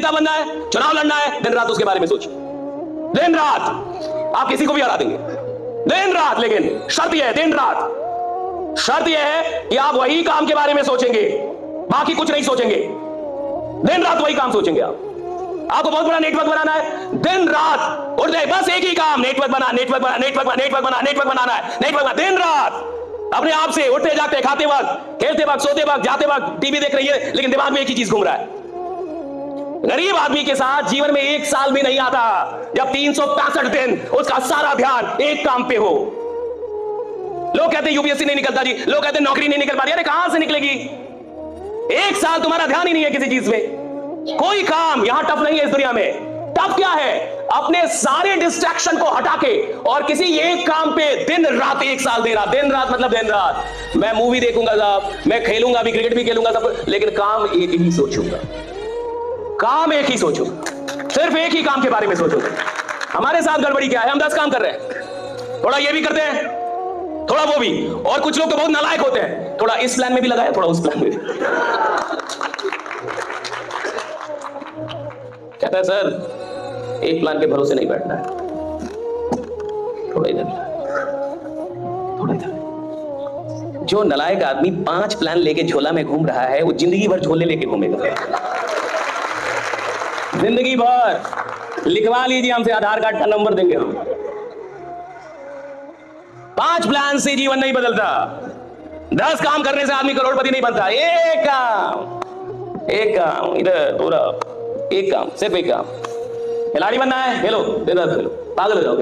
नेता बनना है, चुनाव लड़ना है, दिन रात उसके बारे में सोचिए, दिन रात। आप किसी को भी हरा देंगे दिन रात, लेकिन शर्त यह है, दिन रात शर्त यह है कि आप वही काम के बारे में सोचेंगे, बाकी कुछ नहीं सोचेंगे, दिन रात वही काम सोचेंगे। आपको बहुत बड़ा नेटवर्क बनाना है, दिन रात उठ जाए, बस एक ही काम, नेटवर्क बना, नेटवर्क बना, नेटवर्क बना, नेटवर्क बना, नेटवर्क बनाना है, नेटवर्क बना, दिन रात अपने आप से उठते जागते, खाते वक्त, खेलते वक्त, सोते वक्त, जाते वक्त, टीवी देख रही है, लेकिन दिमाग में एक ही चीज घूम रहा है। गरीब आदमी के साथ जीवन में एक साल भी नहीं आता जब 365 दिन उसका सारा ध्यान एक काम पे हो। लोग कहते हैं यूपीएससी नहीं निकलता जी, लोग कहते हैं नौकरी नहीं निकल पा रही, अरे कहां से निकलेगी? एक साल तुम्हारा ध्यान ही नहीं है किसी चीज में, कोई काम यहां टफ नहीं है इस दुनिया में। टफ क्या है? अपने सारे डिस्ट्रैक्शन को हटा के और किसी एक काम पे दिन रात एक साल दे रहा। दिन रात मतलब दिन रात, मैं मूवी देखूंगा साहब, मैं खेलूंगा भी, क्रिकेट भी खेलूंगा सब, लेकिन काम एक ही सोचूंगा, काम एक ही सोचूंगा, सिर्फ एक ही काम के बारे में सोचूंगा। हमारे साथ गड़बड़ी क्या है? हम 10 काम कर रहे हैं, थोड़ा ये भी करते हैं, थोड़ा वो भी, और कुछ लोग तो बहुत नालायक होते हैं, थोड़ा इस प्लान में भी लगाया, थोड़ा उस प्लान में भी। कहता है सर एक प्लान के भरोसे नहीं बैठना है, थोड़ा इधर, थोड़ा इधर। जो नालायक आदमी 5 प्लान लेके झोला में घूम रहा है, वो जिंदगी भर झोले लेके घूमेगा, जिंदगी भर। लिखवा लीजिए, हमसे आधार कार्ड का नंबर देंगे हम। 5 प्लान से जीवन नहीं बदलता, 10 काम करने से आदमी करोड़पति नहीं बनता। एक काम इधर पूरा, एक काम, सिर्फ एक काम। खिलाड़ी बनना है, खेलो, दिन रात खेलो, पागल हो जाओ,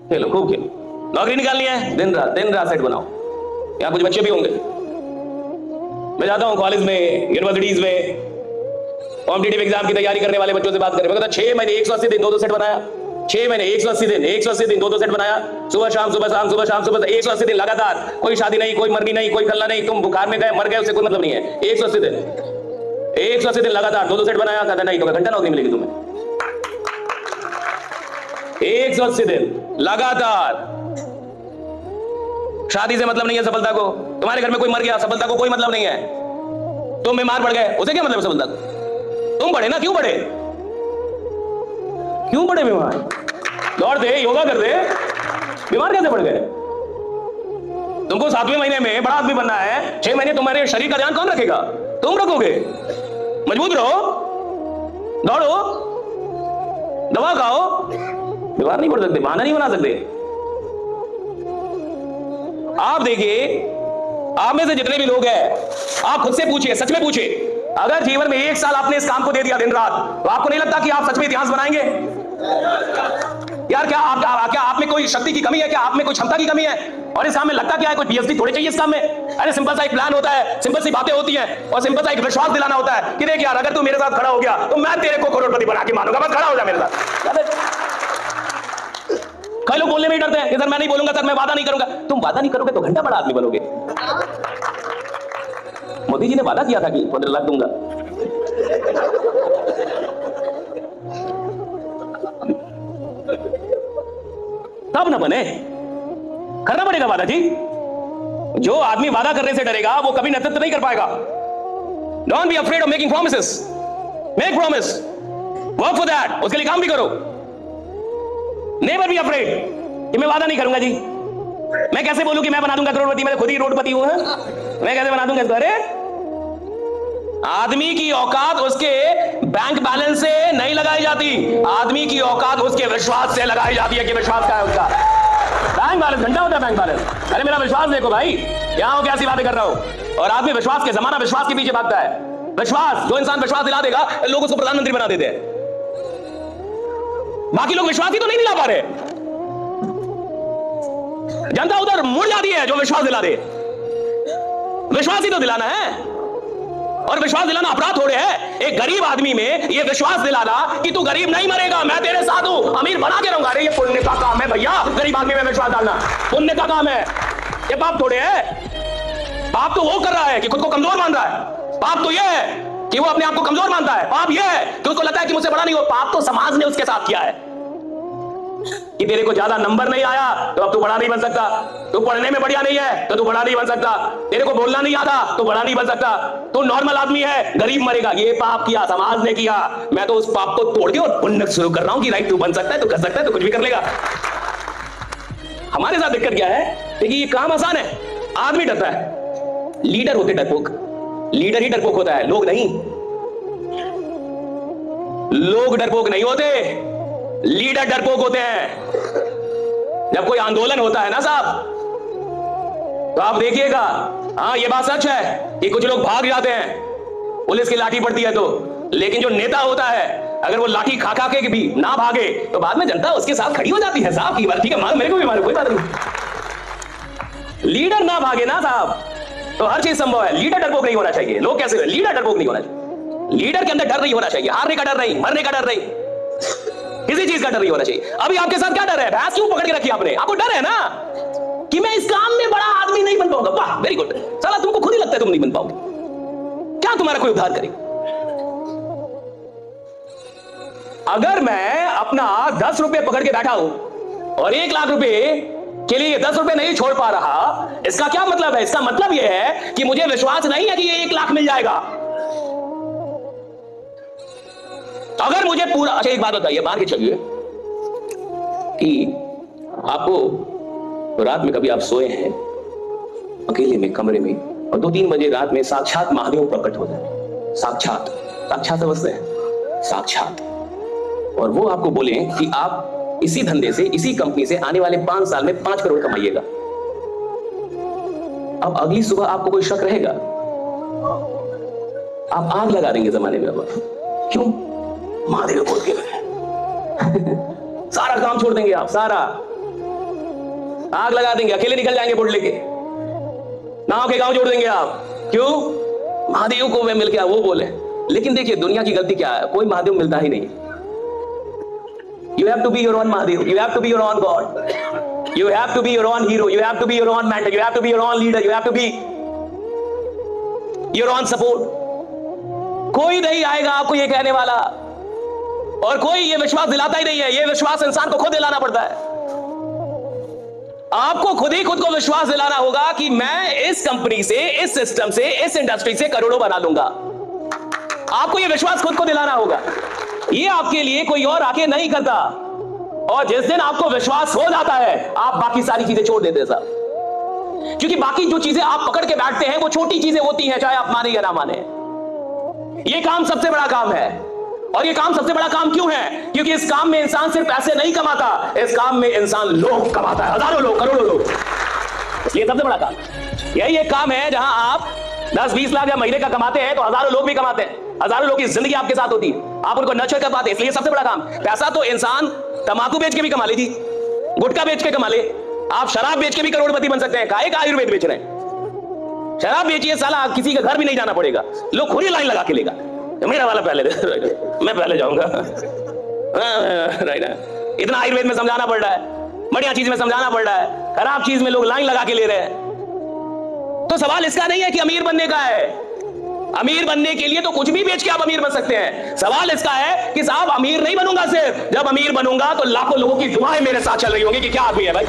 खेलो, खूब खेलो। नौकरी निकालनी है, दिन रात सेट बनाओ। यहाँ कुछ बच्चे भी होंगे, मैं जाता हूँ कॉलेज में, यूनिवर्सिटीज में, कॉम्पिटिटिव एग्जाम की तैयारी करने वाले बच्चों से बात करें, मैं कहता 6 महीने 180 दिन 2-2 सेट बनाया, 6 महीने 180 दिन 2-2 सेट बनाया, सुबह शाम सुबह शाम सुबह शाम सुबह, 180 दिन लगातार, कोई शादी नहीं, कोई मरनी नहीं, कोई खल्ला नहीं, तुम बुखार में गए मर गए, उससे कोई मतलब नहीं है। 180 दिन लगातार 2-2 सेट बनाया, कहता नहीं तो घंटा नौकरी मिलेगी तुम्हें। 180 दिन लगातार। शादी से मतलब नहीं है सफलता को, तुम्हारे घर में कोई मर गया, सफलता को कोई मतलब नहीं है। तुम बीमार पड़ गए, उसे क्या मतलब सफलता को? तुम पढ़े ना, क्यों पढ़े बीमार? दौड़ दे, योगा कर दे, बीमार कैसे पड़ गए? तुमको 7वें महीने में बड़ा आदमी बनना है, 6 महीने तुम्हारे शरीर का ध्यान कौन रखेगा? तुम रखोगे। मजबूत रहो, दौड़ो, दवा खाओ, बीमार नहीं पड़ सकते, बहाना नहीं बना सकते। आप देखिए, आप में से जितने भी लोग हैं, आप खुद से पूछिए, सच में पूछिए, अगर जीवन में 1 साल आपने इस काम को दे दिया दिन रात, तो आपको नहीं लगता कि आप सच में इतिहास बनाएंगे? यार क्या आप में कोई शक्ति की कमी है? क्या आप में कोई क्षमता की कमी है? और इस काम में लगता क्या है? कोई पीएचडी थोड़ी चाहिए इस काम में। अरे सिंपल सा एक प्लान होता है, सिंपल सी बातें होती हैं, और सिंपल सा एक विश्वास दिलाना होता है कि देख यार, अगर तू मेरे साथ खड़ा हो गया तो मैं तेरे को करोड़पति बना के मानूंगा, बस खड़ा हो जा मेरे साथ। कई लोग बोलने में डरते हैं कि सर मैं नहीं बोलूंगा, सर मैं वादा नहीं करूंगा। तुम वादा नहीं करोगे तो घंटा बड़ा आदमी बनोगे। मोदी जी ने वादा किया था कि 15 लाख दूंगा, तब ना बने। करना पड़ेगा वादा जी। जो आदमी वादा करने से डरेगा वो कभी नेतृत्व नहीं कर पाएगा। Don't be afraid of making promises, make promise, work for that, उसके लिए काम भी करो। नेवर बी अफ्रेड कि मैं वादा नहीं करूंगा जी, मैं कैसे बोलूं कि मैं बना दूंगा करोड़पति, मैं खुद ही रोडपति हूं, मैं कैसे बना दूंगा? अरे आदमी की औकात उसके बैंक बैलेंस से नहीं लगाई जाती, आदमी की औकात उसके विश्वास से लगाई जाती है कि विश्वास क्या है उसका। बैंक बैलेंस घंटा होता है, बैंक बैलेंस। अरे मेरा विश्वास देखो भाई, यहां हो कैसी बातें कर रहा हूं। और आदमी विश्वास के, जमाना विश्वास के पीछे भागता है। विश्वास, जो इंसान विश्वास दिला देगा, लोग उसको प्रधानमंत्री बना देते हैं। बाकी लोग विश्वास ही तो नहीं दिला पा रहे, जनता उधर मुड़ जाती है जो विश्वास दिला दे। विश्वास ही तो दिलाना है, और विश्वास दिलाना अपराध थोड़े है। एक गरीब आदमी में ये विश्वास दिलाना कि तू गरीब नहीं मरेगा, मैं तेरे साथ हूं, अमीर बना के रहूंगा, अरे ये पुण्य का काम है भैया। गरीब आदमी में विश्वास डालना पुण्य का काम है, ये पाप थोड़े है। पाप तो वो कर रहा है कि खुद को कमजोर मान रहा है। पाप तो ये है कि वो अपने आप को कमजोर मानता है। पाप ये है कि उसको लगता है कि मुझसे बड़ा नहीं हो। पाप तो समाज ने उसके साथ किया है। कि तेरे को ज्यादा नंबर नहीं आया तो अब तू बड़ा नहीं बन सकता, तू पढ़ने में बढ़िया नहीं है तो तू बड़ा नहीं बन सकता, तेरे को बोलना नहीं आता तो बड़ा नहीं बन सकता, तू नॉर्मल आदमी है, गरीब मरेगा। ये पाप किया, समाज ने किया। मैं तो उस पाप को तोड़ के और पुण्य शुरू कर रहा हूं कि राइट, तू बन सकता है, तू कर सकता है, तो कुछ भी कर लेगा। हमारे साथ दिक्कत क्या है? देखिए, ये काम आसान है, आदमी डरता है। लीडर होते डरपोक, लीडर ही डरपोक होता है, लोग नहीं। लोग डरपोक नहीं होते, लीडर डरपोक होते हैं। जब कोई आंदोलन होता है ना साहब, तो आप देखिएगा, हाँ ये बात सच है कि कुछ लोग भाग जाते हैं, पुलिस की लाठी पड़ती है तो, लेकिन जो नेता होता है अगर वो लाठी खा खा के भी ना भागे तो बाद में जनता उसके साथ खड़ी हो जाती है। साहब की बात ठीक है, मारो मेरे को भी मारो, कोई बात नहीं। लीडर ना भागे ना साहब तो हर चीज संभव है। लीडर डरपोक नहीं होना चाहिए। लोग कैसे? लीडर डरपोक नहीं होना चाहिए। लीडर के अंदर डर नहीं होना चाहिए, हारने का डर नहीं, मरने का डर नहीं, किसी चीज का डर नहीं होना चाहिए। अभी आपके साथ क्या डर है? भैंस क्यों पकड़ के रखी आपने? आपको डर है ना कि मैं इस काम में बड़ा आदमी नहीं बन पाऊंगा। वाह, वेरी गुड। साला तुमको खुद ही लगता है तुम नहीं बन पाओगे, क्या तुम्हारा कोई उद्धार करे? अगर मैं अपना 10 रुपए पकड़ के बैठा हूं और 1 लाख रुपए के लिए 10 रुपए नहीं छोड़ पा रहा, इसका क्या मतलब है? इसका मतलब यह है कि मुझे विश्वास नहीं है कि ये 1 लाख मिल जाएगा। अगर मुझे पूरा, अच्छा एक बात बताइए, मान के चलिए कि आपको रात में कभी आप सोए हैं अकेले में कमरे में और 2-3 बजे रात में साक्षात महादेव प्रकट हो जाए। साक्षात, साक्षात समझते हैं? साक्षात। और वो आपको बोले कि आप इसी धंधे से, इसी कंपनी से आने वाले 5 साल में 5 करोड़ कमाइएगा। अब अगली सुबह आपको कोई शक रहेगा? आप आग लगा देंगे जमाने में। अब क्यों? महादेव बोल के सारा काम छोड़ देंगे आप, सारा आग लगा देंगे, अकेले निकल जाएंगे बोर्ड लेके, नाव के गांव जोड़ देंगे आप। क्यों? महादेव को मैं मिल गया, वो बोले। लेकिन देखिए दुनिया की गलती क्या है, कोई महादेव मिलता ही नहीं। You have to be your own Mahadev. You have to be your own God. You have to be your own hero. You have to be your own mentor. You have to be your own leader. You have to be your own support. कोई नहीं आएगा आपको ये कहने वाला, और कोई ये विश्वास दिलाता ही नहीं है। ये विश्वास इंसान को खुद दिलाना पड़ता है। आपको खुद ही खुद को विश्वास दिलाना होगा कि मैं इस कंपनी से, इस सिस्टम से, इस इंडस्ट्री से करोड़ों बना लूंगा। आपको ये विश्वास खुद को दिलाना होगा। ये आपके लिए कोई और आके नहीं करता। और जिस दिन आपको विश्वास हो जाता है, आप बाकी सारी चीजें छोड़ देते हैं साहब, क्योंकि बाकी जो चीजें आप पकड़ के बैठते हैं वो छोटी चीजें होती हैं, चाहे आप माने या ना माने। ये काम सबसे बड़ा काम है। और ये काम सबसे बड़ा काम क्यों है? क्योंकि इस काम में इंसान सिर्फ पैसे नहीं कमाता, इस काम में इंसान लोग कमाता है, हजारों लोग, करोड़ों लोग। ये सबसे बड़ा काम, यही एक काम है जहां आप 10-20 लाख या महीने का कमाते हैं तो हजारों लोग भी कमाते हैं। हजारों लोग की जिंदगी आपके साथ होती है, आप उनको नर्चर कर पाते हैं। इसलिए सबसे बड़ा काम पैसा तो इंसान तंबाकू बेच के भी कमा ले जी, गुटखा बेच के कमा ले, आप शराब बेच के भी करोड़पति बन सकते हैं। काहे का आयुर्वेद बेच रहे हैं? शराब बेचिए, साला किसी के घर भी नहीं जाना पड़ेगा, लोग खुद ही लाइन लगा के लेगा। मेरा वाला पहले दे, मैं पहले जाऊंगा। राइट, इतना आयुर्वेद में समझाना पड़ रहा है, बढ़िया चीज में समझाना पड़ रहा है, खराब चीज में लोग लाइन लगा के ले रहे हैं। तो सवाल इसका नहीं है कि अमीर बनने का है। अमीर बनने के लिए तो कुछ भी बेच के आप अमीर बन सकते हैं। सवाल इसका है कि साहब अमीर नहीं बनूंगा, सिर्फ जब अमीर बनूंगा तो लाखों लोगों की दुआएं मेरे साथ चल रही होंगी कि क्या आदमी है भाई।